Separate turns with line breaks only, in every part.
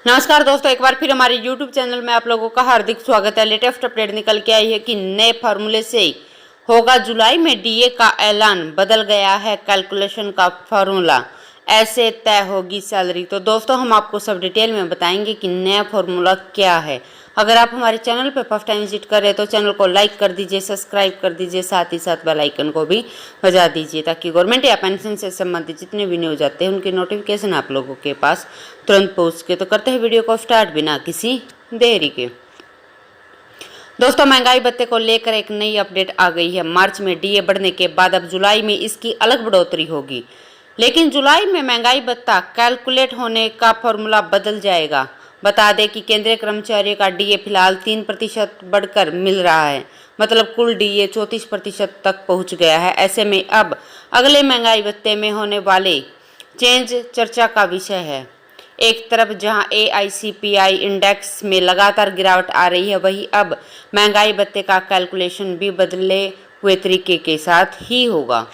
नमस्कार दोस्तों, एक बार फिर हमारे YouTube चैनल में आप लोगों का हार्दिक स्वागत है। लेटेस्ट अपडेट निकल के आई है कि नए फार्मूले से होगा जुलाई में डीए का ऐलान, बदल गया है कैलकुलेशन का फार्मूला, ऐसे तय होगी सैलरी। तो दोस्तों हम आपको सब डिटेल में बताएंगे कि नया फार्मूला क्या है। अगर आप हमारे चैनल पर फर्स्ट टाइम विजिट कर रहे हैं तो चैनल को लाइक कर दीजिए, सब्सक्राइब कर दीजिए, साथ ही साथ बेल आइकन को भी बजा दीजिए ताकि गवर्नमेंट या पेंशन से संबंधित जितने भी न्यूज आते हैं उनकी नोटिफिकेशन आप लोगों के पास तुरंत पहुँच के। तो करते हैं वीडियो को स्टार्ट बिना किसी देरी के। दोस्तों महंगाई भत्ते को लेकर एक नई अपडेट आ गई है। मार्च में डीए बढ़ने के बाद अब जुलाई में इसकी अलग बढ़ोतरी होगी, लेकिन जुलाई में महंगाई भत्ता कैलकुलेट होने का फॉर्मूला बदल जाएगा। बता दें कि केंद्रीय कर्मचारियों का डीए फिलहाल 3% बढ़कर मिल रहा है, मतलब कुल डीए 34% तक पहुंच गया है। ऐसे में अब अगले महंगाई भत्ते में होने वाले चेंज चर्चा का विषय है। एक तरफ जहां AICPI इंडेक्स में लगातार गिरावट आ रही है, वहीं अब महंगाई भत्ते का कैलकुलेशन भी बदले हुए तरीके के साथ ही होगा।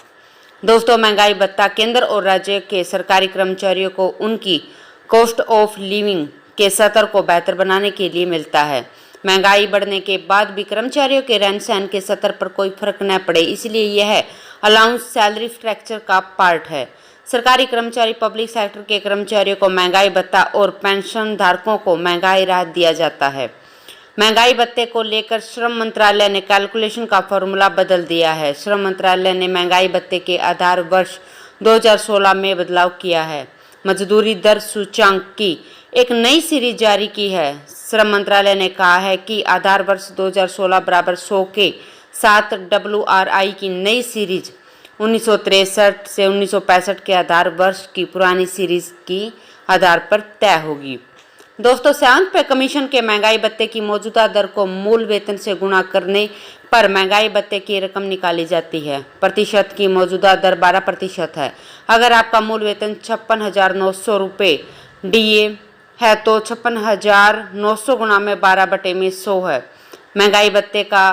दोस्तों महंगाई भत्ता केंद्र और राज्य के सरकारी कर्मचारियों को उनकी कॉस्ट ऑफ लिविंग के स्तर को बेहतर बनाने के लिए मिलता है। महंगाई बढ़ने के बाद भी कर्मचारियों के रहन सहन के स्तर पर कोई फर्क न पड़े, इसलिए यह अलाउंस सैलरी स्ट्रक्चर का पार्ट है। सरकारी कर्मचारी, पब्लिक सेक्टर के कर्मचारियों को महंगाई भत्ता और पेंशन धारकों को महंगाई राहत दिया जाता है। महंगाई भत्ते को लेकर श्रम मंत्रालय ने कैलकुलेशन का फॉर्मूला बदल दिया है। श्रम मंत्रालय ने महंगाई भत्ते के आधार वर्ष 2016 में बदलाव किया है। मजदूरी दर सूचांक की एक नई सीरीज जारी की है। श्रम मंत्रालय ने कहा है कि आधार वर्ष 2016 बराबर 100 के साथ WRI की नई सीरीज 1963 से 1965 के आधार वर्ष की पुरानी सीरीज की आधार पर तय होगी। दोस्तों सेवंथ पे कमीशन के महंगाई भत्ते की मौजूदा दर को मूल वेतन से गुणा करने पर महंगाई भत्ते की रकम निकाली जाती है। प्रतिशत की मौजूदा दर 12% है। अगर आपका मूल वेतन 56,900 रुपये डीए है तो 56,900 गुणा में 12/100 है। महंगाई भत्ते का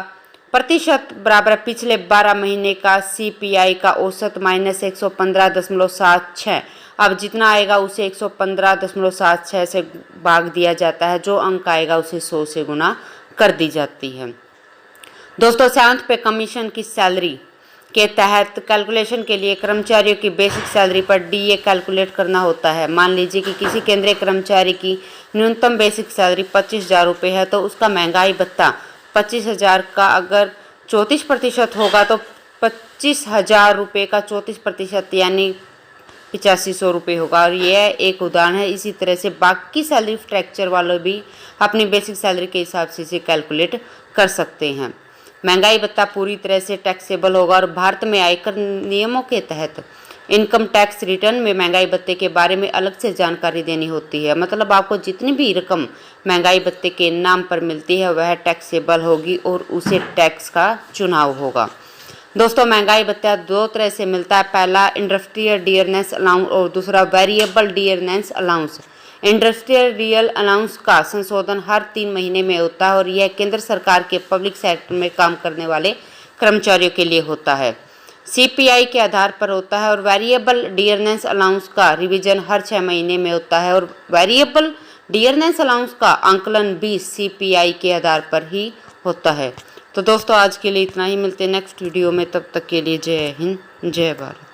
प्रतिशत बराबर पिछले 12 महीने का CPI का औसत -115.76। अब जितना आएगा उसे 115.76 से भाग दिया जाता है, जो अंक आएगा उसे 100 से गुना कर दी जाती है। दोस्तों सेवंथ पे कमीशन की सैलरी के तहत कैलकुलेशन के लिए कर्मचारियों की बेसिक सैलरी पर डीए कैलकुलेट करना होता है। मान लीजिए कि किसी केंद्रीय कर्मचारी की न्यूनतम बेसिक सैलरी 25,000 रुपये है, तो उसका महंगाई भत्ता 25,000 का अगर 34% होगा तो 25,000 रुपये का 34% यानी 8500 रुपये होगा। और यह एक उदाहरण है। इसी तरह से बाकी सैलरी स्ट्रक्चर वाले भी अपनी बेसिक सैलरी के हिसाब से इसे कैलकुलेट कर सकते हैं। महंगाई भत्ता पूरी तरह से टैक्सेबल होगा और भारत में आयकर नियमों के तहत इनकम टैक्स रिटर्न में महंगाई भत्ते के बारे में अलग से जानकारी देनी होती है। मतलब आपको जितनी भी रकम महंगाई भत्ते के नाम पर मिलती है वह टैक्सेबल होगी और उसे टैक्स का चुनाव होगा। दोस्तों महंगाई भत्ता दो तरह से मिलता है। पहला इंडस्ट्रियल डियरनेस अलाउंस और दूसरा variable dearness allowance. Industrial real allowance का संशोधन हर 3 महीने में होता है और यह केंद्र सरकार के पब्लिक सेक्टर में काम करने वाले कर्मचारियों के लिए होता है। CPI के आधार पर होता है और वेरिएबल डियरनेस अलाउंस का रिवीजन हर 6 महीने में होता है और वेरिएबल डियरनेस अलाउंस का आंकलन भी CPI के आधार पर ही होता है। तो दोस्तों आज के लिए इतना ही, मिलते हैं नेक्स्ट वीडियो में। तब तक के लिए जय हिंद, जय भारत।